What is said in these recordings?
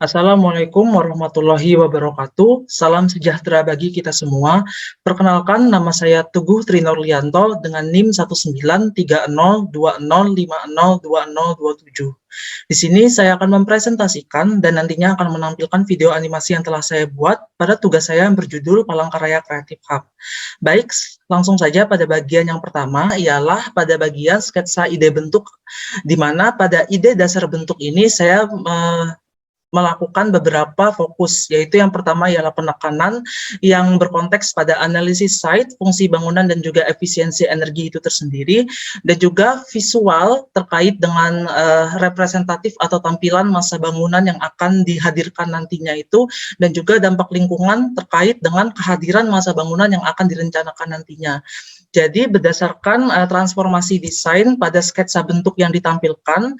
Assalamualaikum warahmatullahi wabarakatuh. Salam sejahtera bagi kita semua. Perkenalkan, nama saya Teguh Trinurlianto dengan NIM 1930202050227. Di sini saya akan mempresentasikan dan nantinya akan menampilkan video animasi yang telah saya buat pada tugas saya yang berjudul Palangkaraya Creative Hub. Baik, langsung saja pada bagian yang pertama ialah pada bagian sketsa ide bentuk, di mana pada ide dasar bentuk ini saya melakukan beberapa fokus, yaitu yang pertama ialah penekanan yang berkonteks pada analisis site, fungsi bangunan dan juga efisiensi energi itu tersendiri, dan juga visual terkait dengan representatif atau tampilan masa bangunan yang akan dihadirkan nantinya itu, dan juga dampak lingkungan terkait dengan kehadiran masa bangunan yang akan direncanakan nantinya. Jadi berdasarkan transformasi desain pada sketsa bentuk yang ditampilkan,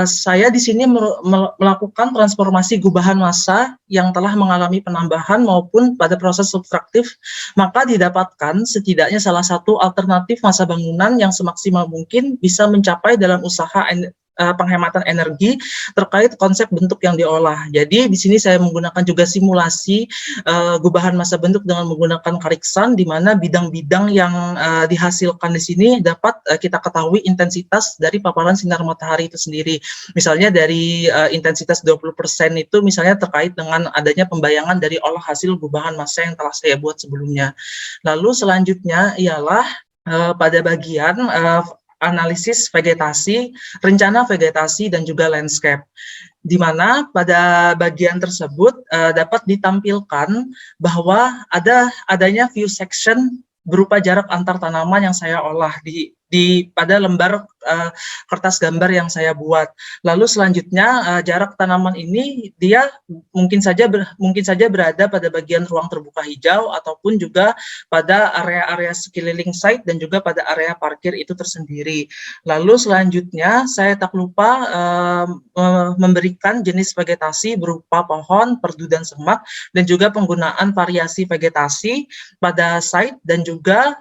saya di sini melakukan transformasi gubahan massa yang telah mengalami penambahan maupun pada proses subtraktif, maka didapatkan setidaknya salah satu alternatif massa bangunan yang semaksimal mungkin bisa mencapai dalam usaha penghematan energi terkait konsep bentuk yang diolah. Jadi di sini saya menggunakan juga simulasi gubahan massa bentuk dengan menggunakan Kariksan, di mana bidang-bidang yang dihasilkan di sini dapat kita ketahui intensitas dari paparan sinar matahari itu sendiri. Misalnya dari intensitas 20% itu misalnya terkait dengan adanya pembayangan dari olah hasil gubahan massa yang telah saya buat sebelumnya. Lalu selanjutnya ialah pada bagian analisis vegetasi, rencana vegetasi, dan juga landscape, di mana pada bagian tersebut dapat ditampilkan bahwa adanya view section berupa jarak antar tanaman yang saya olah pada lembar kertas gambar yang saya buat. Lalu selanjutnya jarak tanaman ini dia mungkin saja berada pada bagian ruang terbuka hijau ataupun juga pada area-area sekeliling site dan juga pada area parkir itu tersendiri. Lalu selanjutnya saya tak lupa memberikan jenis vegetasi berupa pohon, perdu dan semak, dan juga penggunaan variasi vegetasi pada site dan juga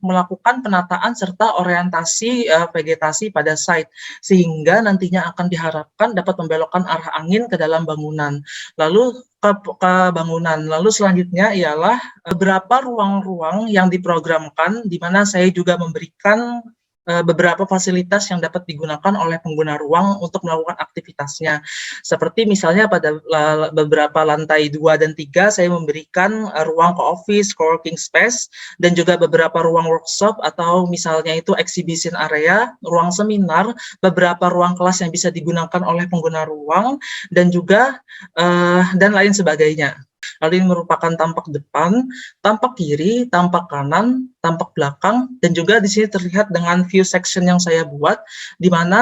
melakukan penataan serta orientasi vegetasi pada site, sehingga nantinya akan diharapkan dapat membelokkan arah angin ke dalam bangunan. Lalu ke bangunan. Lalu selanjutnya ialah beberapa ruang-ruang yang diprogramkan, di mana saya juga memberikan beberapa fasilitas yang dapat digunakan oleh pengguna ruang untuk melakukan aktivitasnya. Seperti misalnya pada beberapa lantai 2 dan 3 saya memberikan ruang co-office, co-working space, dan juga beberapa ruang workshop atau misalnya itu exhibition area, ruang seminar, beberapa ruang kelas yang bisa digunakan oleh pengguna ruang, dan juga dan lain sebagainya. Lalu ini merupakan tampak depan, tampak kiri, tampak kanan, tampak belakang, dan juga di sini terlihat dengan view section yang saya buat, di mana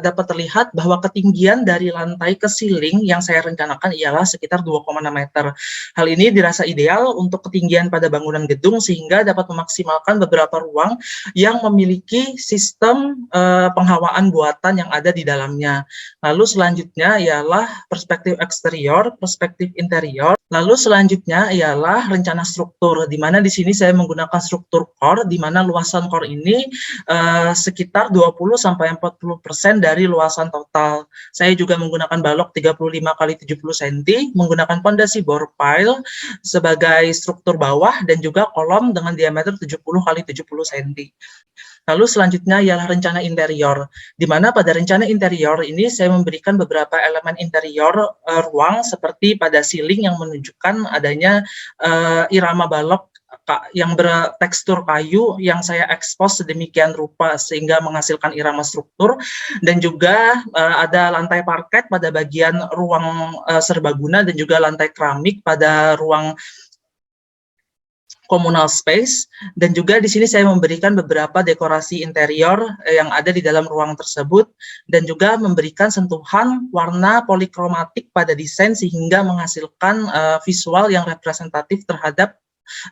dapat terlihat bahwa ketinggian dari lantai ke ceiling yang saya rencanakan ialah sekitar 2,6 meter. Hal ini dirasa ideal untuk ketinggian pada bangunan gedung sehingga dapat memaksimalkan beberapa ruang yang memiliki sistem penghawaan buatan yang ada di dalamnya. Lalu selanjutnya ialah perspektif eksterior, perspektif interior. Lalu selanjutnya ialah rencana struktur, di mana di sini saya menggunakan struktur core, di mana luasan core ini sekitar 20-40% dari luasan total. Saya juga menggunakan balok 35 x 70 cm, menggunakan pondasi bore pile sebagai struktur bawah dan juga kolom dengan diameter 70 x 70 cm. Lalu selanjutnya ialah rencana interior, di mana pada rencana interior ini saya memberikan beberapa elemen interior ruang seperti pada ceiling yang menunjukkan adanya irama balok yang bertekstur kayu yang saya ekspos sedemikian rupa sehingga menghasilkan irama struktur, dan juga ada lantai parket pada bagian ruang serbaguna dan juga lantai keramik pada ruang communal space, dan juga di sini saya memberikan beberapa dekorasi interior yang ada di dalam ruang tersebut, dan juga memberikan sentuhan warna polikromatik pada desain sehingga menghasilkan visual yang representatif terhadap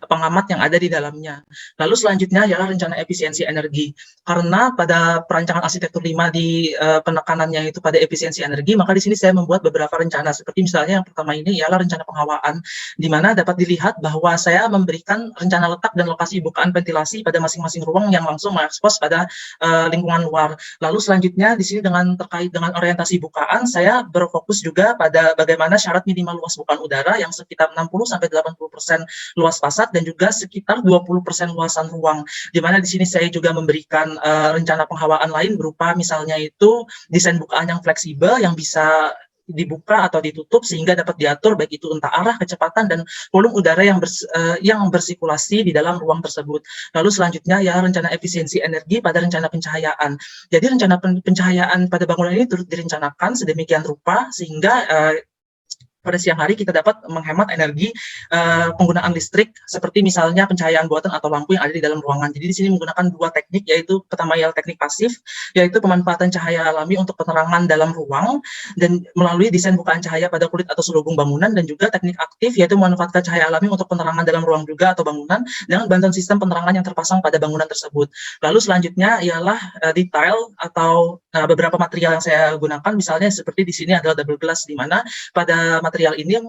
pengamat yang ada di dalamnya. Lalu selanjutnya adalah rencana efisiensi energi. Karena pada perancangan arsitektur 5 di penekanannya itu pada efisiensi energi, maka di sini saya membuat beberapa rencana. Seperti misalnya yang pertama ini ialah rencana penghawaan, di mana dapat dilihat bahwa saya memberikan rencana letak dan lokasi bukaan ventilasi pada masing-masing ruang yang langsung mengekspos pada lingkungan luar. Lalu selanjutnya di sini terkait dengan orientasi bukaan, saya berfokus juga pada bagaimana syarat minimal luas bukaan udara yang sekitar 60-80% luas fasad dan juga sekitar 20% luasan ruang. Di mana di sini saya juga memberikan rencana penghawaan lain berupa misalnya itu desain bukaan yang fleksibel yang bisa dibuka atau ditutup sehingga dapat diatur baik itu entah arah, kecepatan dan volume udara yang bersirkulasi di dalam ruang tersebut. Lalu selanjutnya ya rencana efisiensi energi pada rencana pencahayaan. Jadi rencana pencahayaan pada bangunan ini turut direncanakan sedemikian rupa sehingga pada siang hari kita dapat menghemat energi penggunaan listrik seperti misalnya pencahayaan buatan atau lampu yang ada di dalam ruangan. Jadi di sini menggunakan dua teknik, yaitu pertama ialah teknik pasif, yaitu pemanfaatan cahaya alami untuk penerangan dalam ruang dan melalui desain bukaan cahaya pada kulit atau selubung bangunan, dan juga teknik aktif yaitu memanfaatkan cahaya alami untuk penerangan dalam ruang juga atau bangunan dengan bantuan sistem penerangan yang terpasang pada bangunan tersebut. Lalu selanjutnya ialah detail atau beberapa material yang saya gunakan, misalnya seperti di sini adalah double glass, di mana pada material ini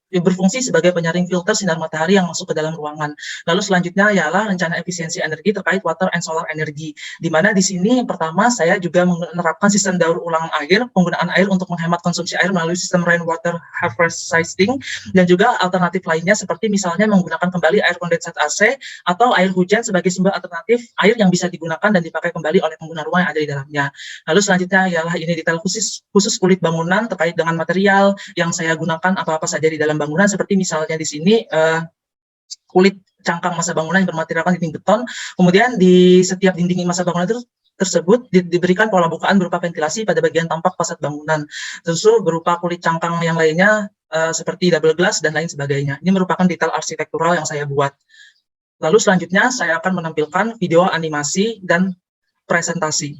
berfungsi sebagai penyaring filter sinar matahari yang masuk ke dalam ruangan. Lalu selanjutnya ialah rencana efisiensi energi terkait water and solar energy, di mana di sini yang pertama saya juga menerapkan sistem daur ulang air, penggunaan air untuk menghemat konsumsi air melalui sistem rainwater harvesting, dan juga alternatif lainnya seperti misalnya menggunakan kembali air kondensat AC atau air hujan sebagai sumber alternatif air yang bisa digunakan dan dipakai kembali oleh pengguna rumah yang ada di dalamnya. Lalu selanjutnya ialah ini detail khusus kulit bangunan terkait dengan material yang saya gunakan apa-apa saja di dalam bangunan, seperti misalnya di sini kulit cangkang massa bangunan yang bermaterialkan dinding beton. Kemudian di setiap dinding massa bangunan tersebut diberikan pola bukaan berupa ventilasi pada bagian tampak fasad bangunan. Terus berupa kulit cangkang yang lainnya seperti double glass dan lain sebagainya. Ini merupakan detail arsitektural yang saya buat. Lalu selanjutnya saya akan menampilkan video animasi dan presentasi.